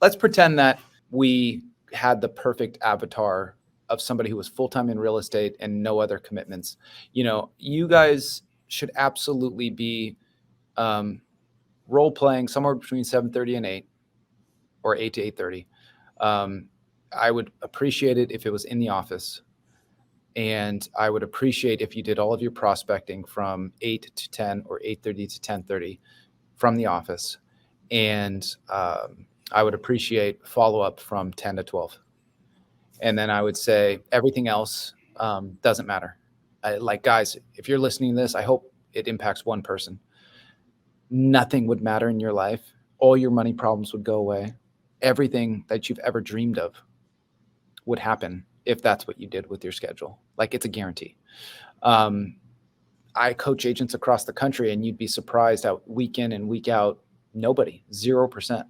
let's pretend that we had the perfect avatar of somebody who was full-time in real estate and no other commitments. You guys should absolutely be role playing somewhere between 7:30 and 8, or 8 to 8:30. I would appreciate it if it was in the office. And I would appreciate if you did all of your prospecting from 8 to 10 or 8:30 to 10:30 from the office. And I would appreciate follow-up from 10 to 12. And then I would say everything else doesn't matter. Guys, if you're listening to this, I hope it impacts one person. Nothing would matter in your life. All your money problems would go away. Everything that you've ever dreamed of would happen if that's what you did with your schedule. It's a guarantee. I coach agents across the country, and you'd be surprised how week in and week out, nobody, 0%,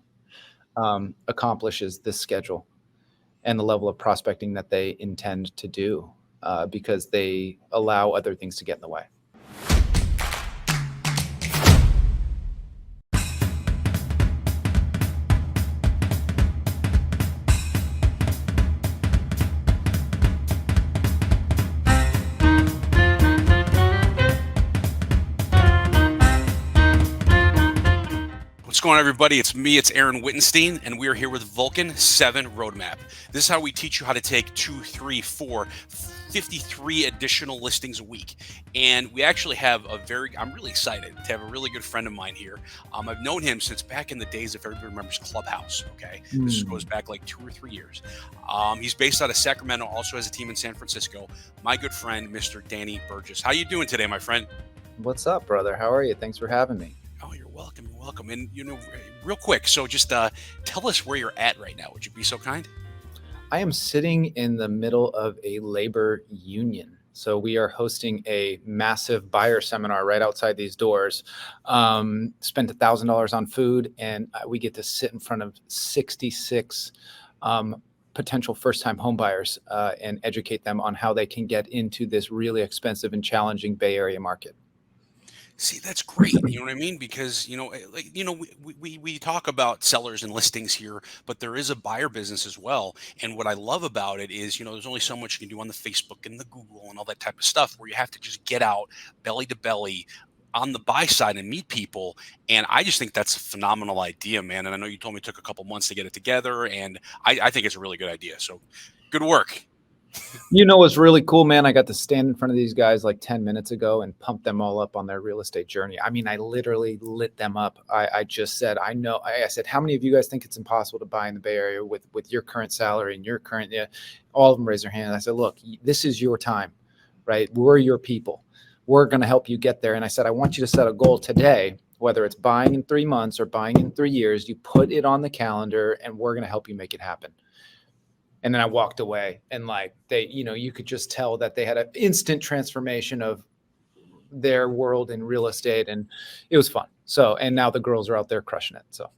accomplishes this schedule and the level of prospecting that they intend to do because they allow other things to get in the way. What's going on, everybody? It's me, it's Aaron Wittenstein, and we are here with Vulcan7 Roadmap. This is how we teach you how to take 2, 3, 4, 53 additional listings a week. And we actually have I'm really excited to have a really good friend of mine here. I've known him since back in the days, if everybody remembers, Clubhouse, okay? This goes back like 2 or 3 years. He's based out of Sacramento, also has a team in San Francisco. My good friend, Mr. Danny Burgess. How you doing today, my friend? What's up, brother? How are you? Thanks for having me. Oh, you're welcome. You're welcome. And, real quick, so just tell us where you're at right now. Would you be so kind? I am sitting in the middle of a labor union. So we are hosting a massive buyer seminar right outside these doors. Spent $1,000 on food, and we get to sit in front of 66 potential first-time home buyers and educate them on how they can get into this really expensive and challenging Bay Area market. See, that's great. You know what I mean? Because, we talk about sellers and listings here, but there is a buyer business as well. And what I love about it is, there's only so much you can do on the Facebook and the Google and all that type of stuff where you have to just get out belly to belly on the buy side and meet people. And I just think that's a phenomenal idea, man. And I know you told me it took a couple months to get it together, and I think it's a really good idea. So good work. What's really cool, man? I got to stand in front of these guys like 10 minutes ago and pump them all up on their real estate journey. I mean, I literally lit them up. I just said, I said, how many of you guys think it's impossible to buy in the Bay Area with your current salary and your current, all of them raised their hand. I said, look, this is your time, right? We're your people. We're going to help you get there. And I said, I want you to set a goal today, whether it's buying in 3 months or buying in 3 years, you put it on the calendar and we're going to help you make it happen. And then I walked away, and you could just tell that they had an instant transformation of their world in real estate, and it was fun. So, and now the girls are out there crushing it. So,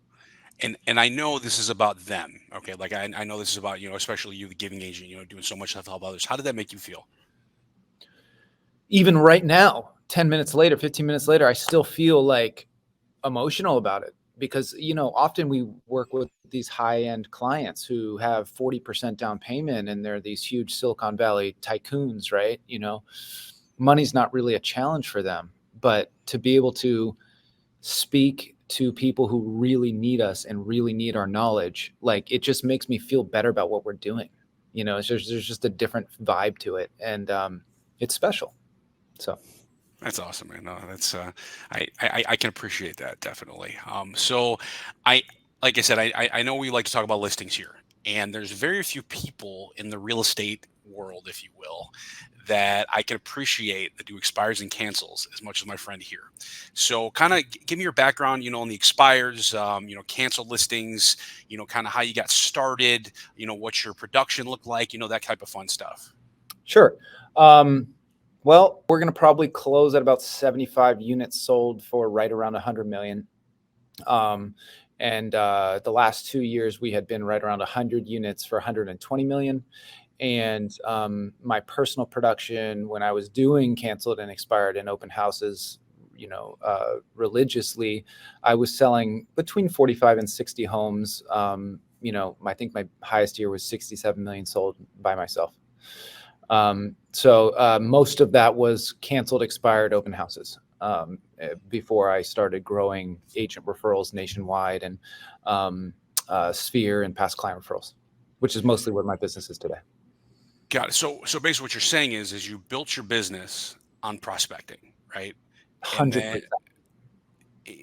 and I know this is about them. Okay. Like I know this is about, especially you, the giving agent, doing so much stuff to help others. How did that make you feel? Even right now, 10 minutes later, 15 minutes later, I still feel like emotional about it. Because, often we work with these high-end clients who have 40% down payment, and they're these huge Silicon Valley tycoons, right? Money's not really a challenge for them. But to be able to speak to people who really need us and really need our knowledge, it just makes me feel better about what we're doing. There's just a different vibe to it, and it's special. So. That's awesome, man. No, that's I can appreciate that, definitely. So like I said, I know we like to talk about listings here, and there's very few people in the real estate world, if you will, that I can appreciate that do expires and cancels as much as my friend here. So kind of give me your background, on the expires, canceled listings, kind of how you got started, what your production looked like, that type of fun stuff. Sure. Well, we're going to probably close at about 75 units sold for right around 100 million. And the last 2 years we had been right around 100 units for 120 million. And my personal production, when I was doing canceled and expired and open houses, religiously, I was selling between 45 and 60 homes, I think my highest year was 67 million sold by myself. So most of that was canceled, expired open houses before I started growing agent referrals nationwide and Sphere and past client referrals, which is mostly what my business is today. Got it. So basically what you're saying is you built your business on prospecting, right? And then 100%.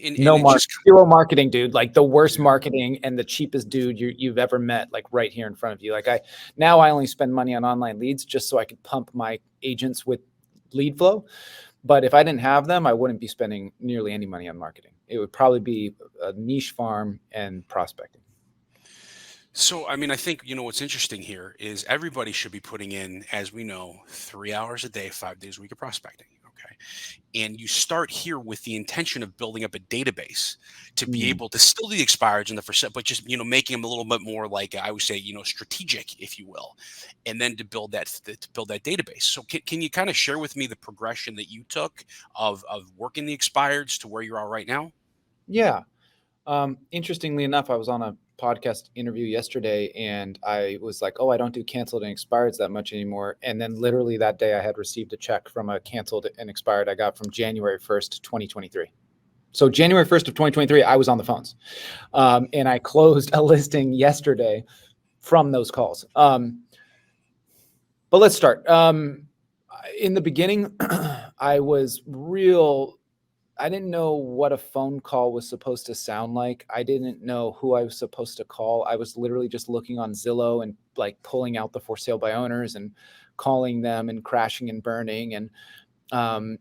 and No it just zero marketing, dude. Like the worst marketing and the cheapest dude you've ever met, like right here in front of you. Like now I only spend money on online leads just so I could pump my agents with lead flow. But if I didn't have them, I wouldn't be spending nearly any money on marketing. It would probably be a niche farm and prospecting. So, I mean, I think, what's interesting here is everybody should be putting in, as we know, 3 hours a day, 5 days a week of prospecting. Okay. And you start here with the intention of building up a database to be Mm. able to still do the expireds and the for sale, but just, making them a little bit more like I would say, strategic, if you will, and then to build that database. So can you kind of share with me the progression that you took of working the expireds to where you are right now? Yeah. Interestingly enough, I was on a podcast interview yesterday and I was like, oh, I don't do canceled and expireds that much anymore. And then literally that day I had received a check from a canceled and expired I got from January 1st, 2023. So January 1st of 2023, I was on the phones. And I closed a listing yesterday from those calls. But let's start. In the beginning, I didn't know what a phone call was supposed to sound like. I didn't know who I was supposed to call. I was literally just looking on Zillow and like pulling out the for sale by owners and calling them and crashing and burning. And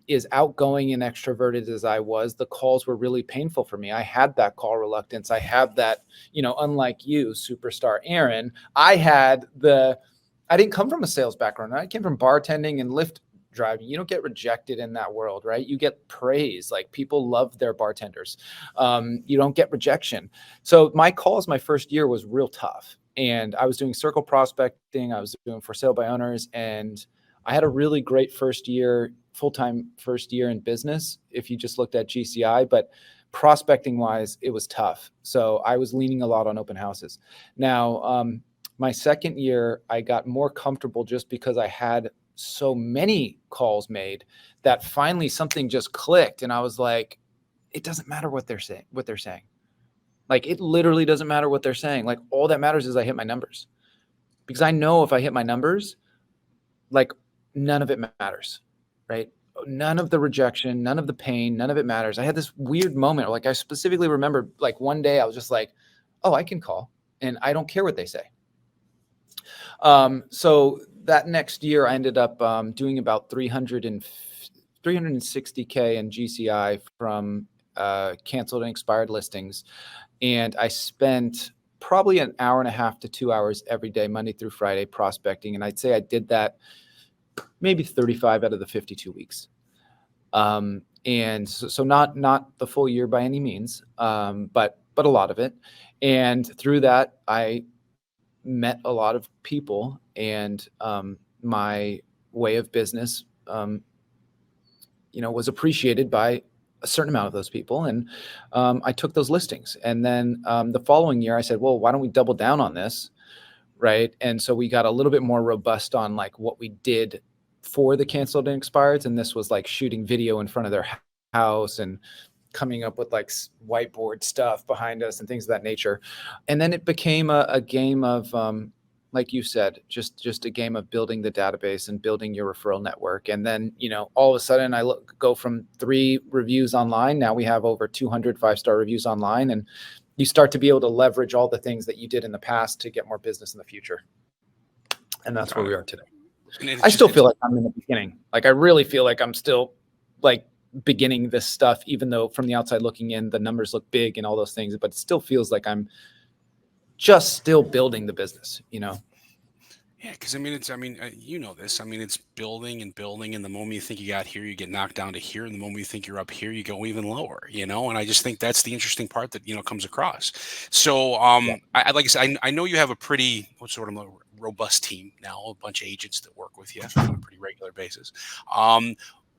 as outgoing and extroverted as I was, the calls were really painful for me. I had that call reluctance. I have that, unlike you, superstar Aaron, I didn't come from a sales background. I came from bartending and Lyft driving. You don't get rejected in that world, right? You get praise. Like people love their bartenders. You don't get rejection. So my calls my first year was real tough. And I was doing circle prospecting. I was doing for sale by owners. And I had a really great full-time first year in business, if you just looked at GCI, but prospecting wise, it was tough. So I was leaning a lot on open houses. Now, my second year, I got more comfortable just because I had so many calls made that finally something just clicked. And I was like, it doesn't matter what they're saying. Like it literally doesn't matter what they're saying. Like all that matters is I hit my numbers, because I know if I hit my numbers, like none of it matters, right? None of the rejection, none of the pain, none of it matters. I had this weird moment. Like I specifically remember like one day I was just like, oh, I can call and I don't care what they say. So that next year I ended up doing about 360K in GCI from canceled and expired listings. And I spent probably an hour and a half to 2 hours every day, Monday through Friday, prospecting. And I'd say I did that maybe 35 out of the 52 weeks. And so not the full year by any means, but a lot of it. And through that, I met a lot of people, and my way of business, was appreciated by a certain amount of those people. And I took those listings. And then the following year I said, well, why don't we double down on this? Right. And so we got a little bit more robust on like what we did for the canceled and expireds. And this was like shooting video in front of their house and coming up with like whiteboard stuff behind us and things of that nature. And then it became a game of, like you said, just a game of building the database and building your referral network. And then, all of a sudden I go from 3 reviews online. Now we have over 200 5-star reviews online, and you start to be able to leverage all the things that you did in the past to get more business in the future. And that's where we are today. I still feel like I'm in the beginning. Like I really feel like I'm still like beginning this stuff, even though from the outside looking in, the numbers look big and all those things, but it still feels like I'm just still building the business, Yeah, because it's building and building, and the moment you think you got here, you get knocked down to here, and the moment you think you're up here, you go even lower, and I just think that's the interesting part that comes across. So, Yeah. I like I said, I know you have a pretty robust team now, a bunch of agents that work with you on a pretty regular basis.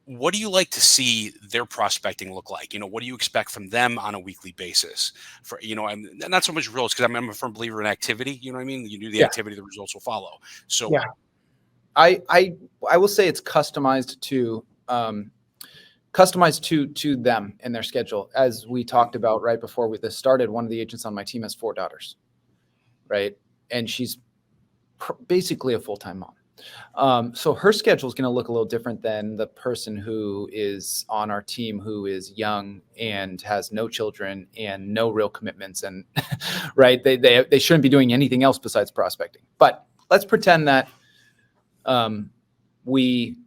what do you like to see their prospecting look like? What do you expect from them on a weekly basis? And not so much results, because I'm a firm believer in activity. You know what I mean? You do the Yeah. activity, the results will follow. So Yeah. I will say it's customized to them and their schedule. As we talked about right before this started, one of the agents on my team has 4 daughters, right? And she's basically a full-time mom. So her schedule is going to look a little different than the person who is on our team who is young and has no children and no real commitments, and right, they shouldn't be doing anything else besides prospecting. But let's pretend that we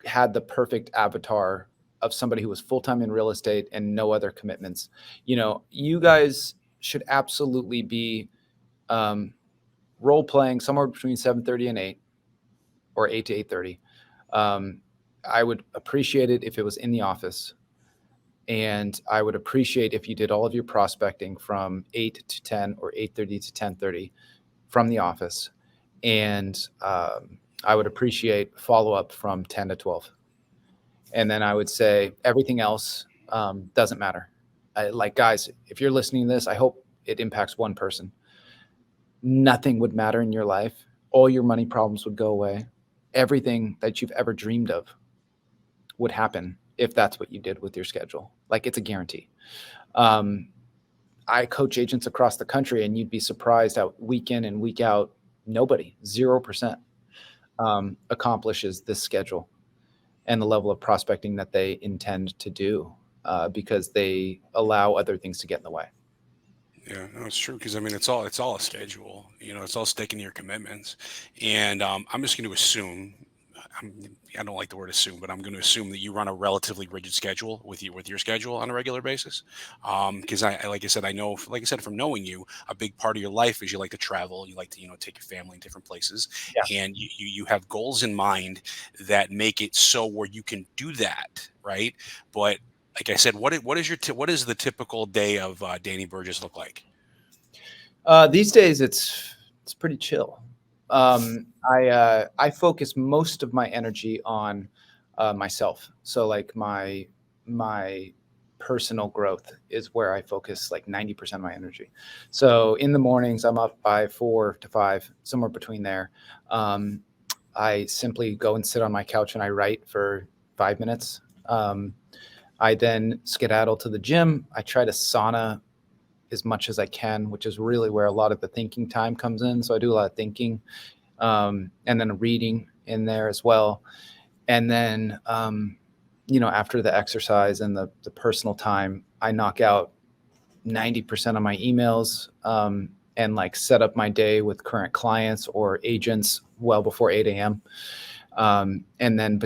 had the perfect avatar of somebody who was full-time in real estate and no other commitments. You guys should absolutely be role playing somewhere between 7:30 and 8, or 8 to 8:30. I would appreciate it if it was in the office, and I would appreciate if you did all of your prospecting from 8 to 10 or 8:30 to 10:30 from the office, and I would appreciate follow-up from 10 to 12. And then I would say everything else doesn't matter. Like, guys, if you're listening to this, I hope it impacts one person. Nothing would matter in your life. All your money problems would go away. Everything that you've ever dreamed of would happen if that's what you did with your schedule. Like, it's a guarantee. I coach agents across the country, and you'd be surprised how week in and week out, nobody, 0%, accomplishes this schedule and the level of prospecting that they intend to do, because they allow other things to get in the way. yeah, no, it's true, because I mean it's all a schedule. It's all sticking to your commitments, and I'm just going to assume. I don't like the word assume, but I'm going to assume that you run a relatively rigid schedule with your schedule on a regular basis. Because like I said, I know, like I said, from knowing you, a big part of your life is you like to travel, you like to take your family in different places, Yeah. and you have goals in mind that make it so where you can do that, right? But like I said, what is the typical day of Danny Burgess look like? These days, it's pretty chill. I focus most of my energy on myself. So like my personal growth is where I focus like 90% of my energy. So in the mornings, I'm up by 4 to 5, somewhere between there. Um, I simply go and sit on my couch and I write for 5 minutes. I then skedaddle to the gym. I try to sauna as much as I can, which is really where a lot of the thinking time comes in. So I do a lot of thinking, and then reading in there as well. And then, after the exercise and the personal time, I knock out 90% of my emails, and like set up my day with current clients or agents well before 8 a.m. And then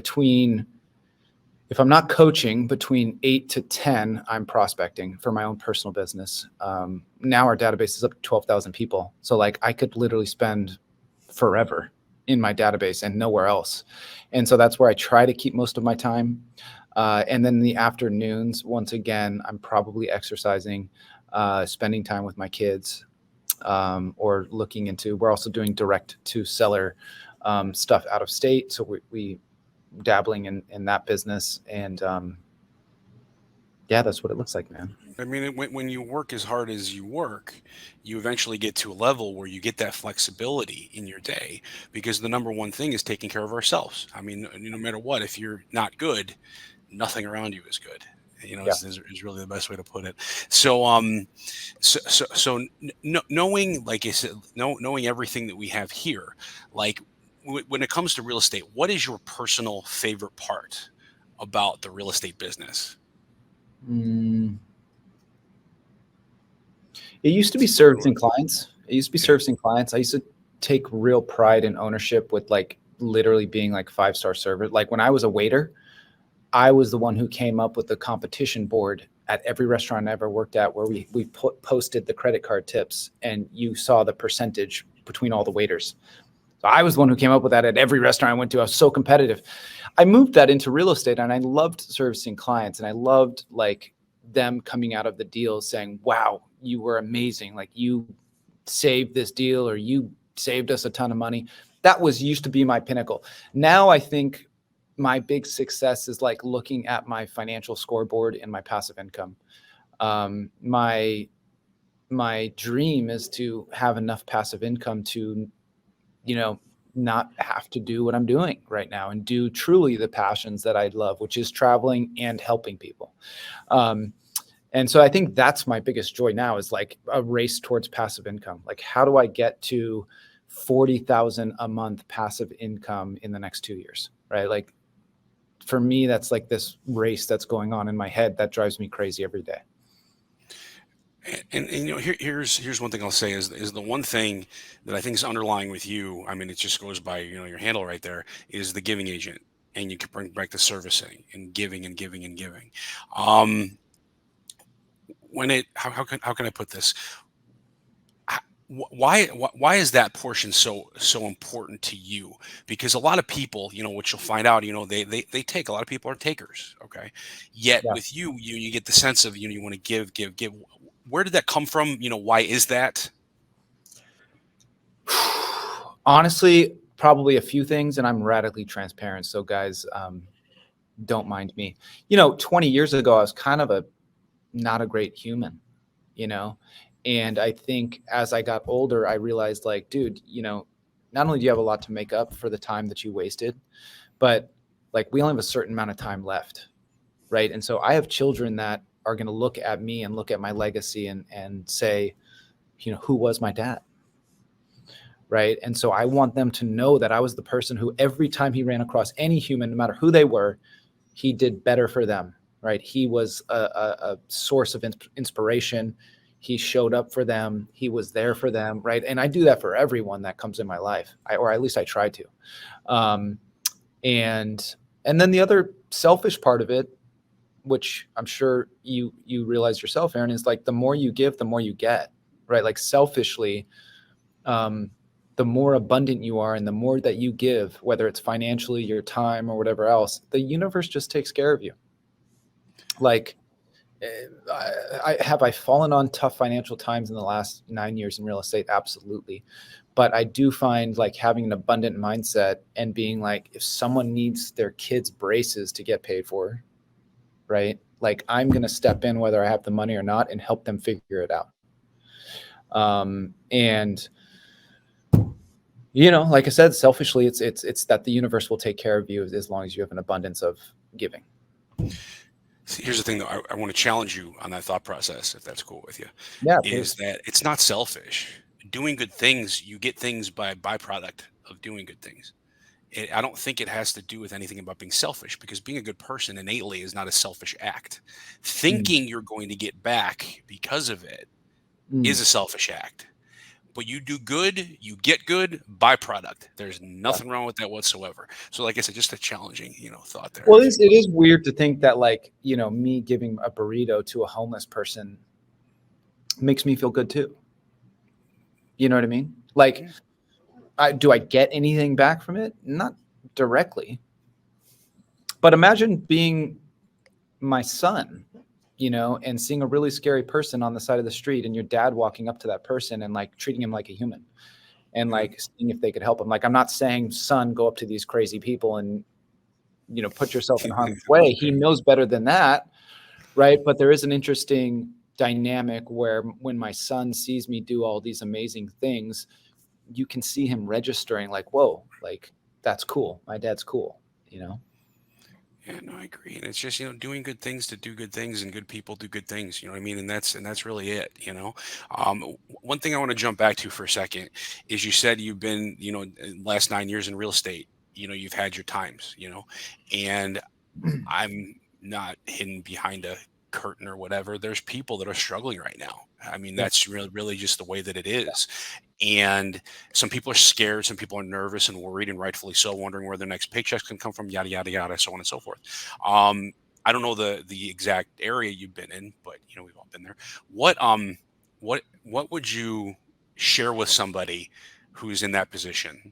if I'm not coaching, between 8 to 10, I'm prospecting for my own personal business. Now our database is up to 12,000 people. So like I could literally spend forever in my database and nowhere else. And so that's where I try to keep most of my time. And then in the afternoons, once again, I'm probably exercising, spending time with my kids, or we're also doing direct to seller stuff out of state. So we dabbling in that business, and yeah, that's what it looks like, man. I mean, when you work as hard as you work, you eventually get to a level where you get that flexibility in your day, because the number one thing is taking care of ourselves. I mean, no matter what, if you're not good, nothing around you is good. Yeah. Is really the best way to put it. So, knowing, like I said, knowing everything that we have here, like when it comes to real estate, what is your personal favorite part about the real estate business? Mm. It used to be servicing clients. I used to take real pride and ownership with like literally being like 5-star server. Like when I was a waiter, I was the one who came up with the competition board at every restaurant I ever worked at, where we posted the credit card tips, and you saw the percentage between all the waiters. So I was the one who came up with that at every restaurant I went to. I was so competitive. I moved that into real estate, and I loved servicing clients, and I loved like them coming out of the deal saying, "Wow, you were amazing. Like you saved this deal, or you saved us a ton of money." That used to be my pinnacle. Now I think my big success is like looking at my financial scoreboard and my passive income. My dream is to have enough passive income to, you know, not have to do what I'm doing right now and do truly the passions that I love, which is traveling and helping people. Um, and so I think that's my biggest joy now, is like a race towards passive income. Like, how do I get to 40,000 a month passive income in the next 2 years? Right. Like, for me, that's like this race that's going on in my head that drives me crazy every day. And here's one thing I'll say is the one thing that I think is underlying with you. I mean, it just goes by your handle right there is the giving agent, and you can bring back the servicing and giving and giving and giving. Um, when it how can I put this? Why is that portion so important to you? Because a lot of people, what you'll find out, they take, a lot of people are takers. Okay, yet Yeah. with you get the sense of, you want to give. Where did that come from? Why is that? Honestly, probably a few things, and I'm radically transparent. So guys, don't mind me. 20 years ago, I was kind of not a great human, you know? And I think as I got older, I realized, like, dude, not only do you have a lot to make up for the time that you wasted, but like, we only have a certain amount of time left. Right. And so I have children that are going to look at me and look at my legacy and say, who was my dad? Right. And so I want them to know that I was the person who, every time he ran across any human, no matter who they were, he did better for them. Right. He was a source of inspiration. He showed up for them. He was there for them. Right. And I do that for everyone that comes in my life, or at least I try to. Um, and then the other selfish part of it, which I'm sure you realize yourself, Aaron, is like, the more you give, the more you get. Right. Like, selfishly, the more abundant you are and the more that you give, whether it's financially, your time, or whatever else, the universe just takes care of you. Like, I fallen on tough financial times in the last 9 years in real estate? Absolutely. But I do find, like, having an abundant mindset and being like, if someone needs their kids' braces to get paid for, right? Like, I'm going to step in whether I have the money or not and help them figure it out. And like I said, selfishly, it's that the universe will take care of you as long as you have an abundance of giving. See, here's the thing, though. I want to challenge you on that thought process, if that's cool with you. Yeah, Is please. that it's not selfish. Doing good things, you get things by byproduct of doing good things. I don't think it has to do with anything about being selfish, because being a good person innately is not a selfish act. Mm, Thinking you're going to get back because of it mm, is a selfish act. But you do good, you get good, byproduct. There's yeah. nothing wrong with that whatsoever. So, like I said, just a challenging, thought there, Well, if you it will. is weird to think that, like, me giving a burrito to a homeless person makes me feel good too. You know what I mean? Like, Yeah. do I get anything back from it? Not directly. But imagine being my son, and seeing a really scary person on the side of the street, and your dad walking up to that person and, like, treating him like a human, and, Yeah. like, seeing if they could help him. Like, I'm not saying, son, go up to these crazy people and, put yourself in harm's way. He knows better than that. Right. But there is an interesting dynamic where, when my son sees me do all these amazing things, you can see him registering, like, whoa, like, that's cool. My dad's cool. Yeah, no, I agree. And it's just, doing good things to do good things, and good people do good things. You know what I mean? And that's really it. One thing I want to jump back to for a second is, you said you've been, in the last 9 years in real estate. You've had your times, and I'm not hidden behind a curtain or whatever. There's people that are struggling right now. I mean, Yeah. that's really just the way that it is. And some people are scared, some people are nervous and worried, and rightfully so, wondering where their next paychecks can come from, yada yada yada, so on and so forth. Um, I don't know the exact area you've been in, but we've all been there. What would you share with somebody who's in that position?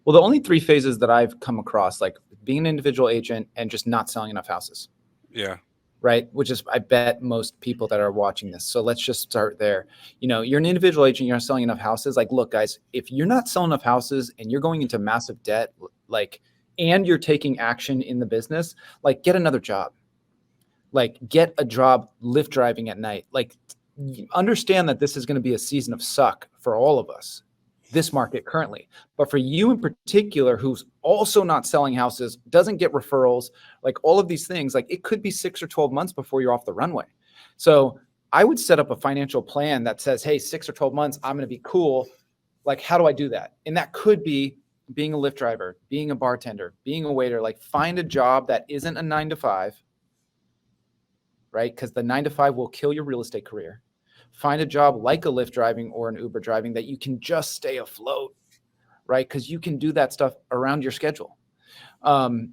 Well, the only three phases that I've come across, like, being an individual agent and just not selling enough houses. Yeah. Right. Which is, I bet, most people that are watching this. So let's just start there. You're an individual agent, you're not selling enough houses. Like, look, guys, if you're not selling enough houses and you're going into massive debt, like, and you're taking action in the business, like get another job, like get a job Lyft driving at night. Like understand that this is going to be a season of suck for all of us, this market currently. But for you in particular, who's also not selling houses, doesn't get referrals, like all of these things, like it could be 6 or 12 months before you're off the runway. So I would set up a financial plan that says, hey, 6 or 12 months, I'm going to be cool. Like, how do I do that? And that could be being a Lyft driver, being a bartender, being a waiter. Like find a job that isn't a 9 to 5, right? Because the 9 to 5 will kill your real estate career. Find a job like a Lyft driving or an Uber driving that you can just stay afloat, right? Because you can do that stuff around your schedule. And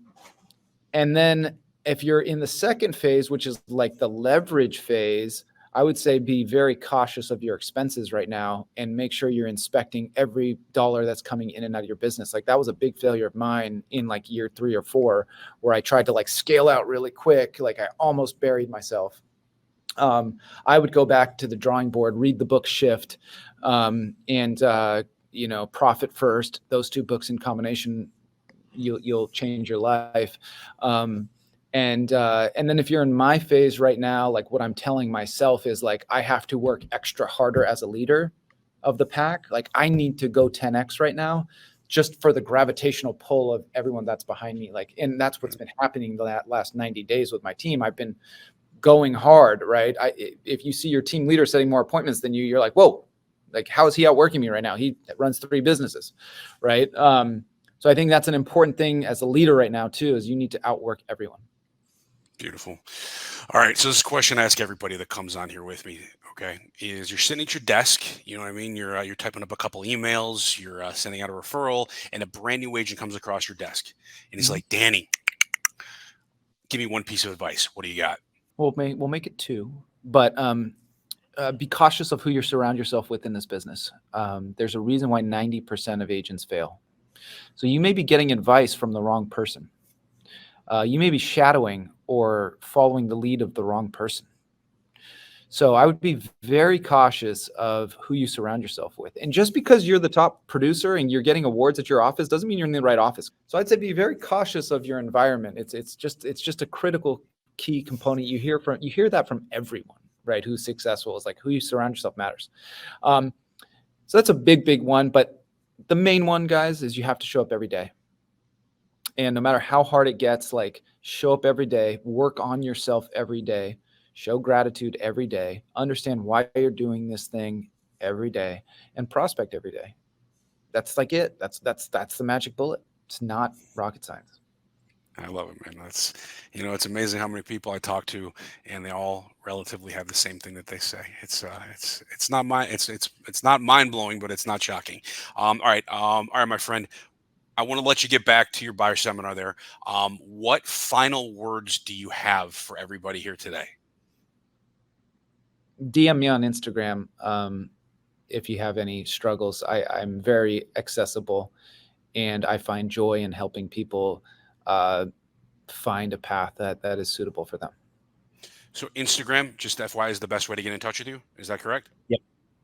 then if you're in the second phase, which is like the leverage phase, I would say be very cautious of your expenses right now and make sure you're inspecting every dollar that's coming in and out of your business. Like that was a big failure of mine in like year 3 or 4, where I tried to like scale out really quick. Like I almost buried myself. I would go back to the drawing board, read the book Shift, and Profit First. Those 2 books in combination, you'll change your life. And then if you're in my phase right now, like what I'm telling myself is like I have to work extra harder as a leader of the pack. Like I need to go 10x right now, just for the gravitational pull of everyone that's behind me. Like, and that's what's been happening the last 90 days with my team. I've been going hard, right? If you see your team leader setting more appointments than you, you're like, whoa, like how is he outworking me right now? He runs 3 businesses, right? So I think that's an important thing as a leader right now too, is you need to outwork everyone. Beautiful. All right. So this is a question I ask everybody that comes on here with me. Okay. Is you're sitting at your desk, you know what I mean? You're typing up a couple emails, you're sending out a referral, and a brand new agent comes across your desk. And he's like, Danny, give me one piece of advice. What do you got? We'll make it 2, but be cautious of who you surround yourself with in this business. There's a reason why 90% of agents fail. So you may be getting advice from the wrong person. You may be shadowing or following the lead of the wrong person. So I would be very cautious of who you surround yourself with. And just because you're the top producer and you're getting awards at your office doesn't mean you're in the right office. So I'd say be very cautious of your environment. It's just a critical key component. You hear that from everyone, right? Who's successful is like who you surround yourself matters. So that's a big one. But the main one, guys, is you have to show up every day. And no matter how hard it gets, like show up every day, work on yourself every day, show gratitude every day, understand why you're doing this thing every day, and prospect every day. That's like it. That's the magic bullet. It's not rocket science. I love it, man. That's, it's amazing how many people I talk to, and they all relatively have the same thing that they say. It's not mind blowing, but it's not shocking. All right, my friend. I want to let you get back to your buyer seminar there. What final words do you have for everybody here today? DM me on Instagram if you have any struggles. I'm very accessible, and I find joy in helping people find a path that is suitable for them. So Instagram, just FYI, is the best way to get in touch with you. Is that correct? Yep,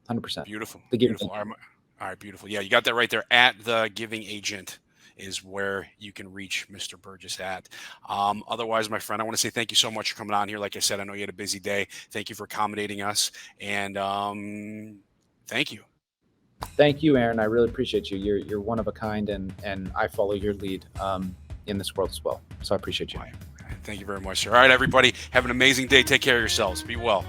100%. Beautiful. Beautiful. All right, beautiful. Yeah, you got that right there. At The Giving Agent is where you can reach Mr. Burgess at. Otherwise, my friend, I want to say thank you so much for coming on here. Like I said, I know you had a busy day. Thank you for accommodating us. And thank you. Thank you, Aaron. I really appreciate you. You're one of a kind, and I follow your lead in this world as well. So I appreciate you. Thank you very much, sir. All right, everybody, have an amazing day. Take care of yourselves. Be well.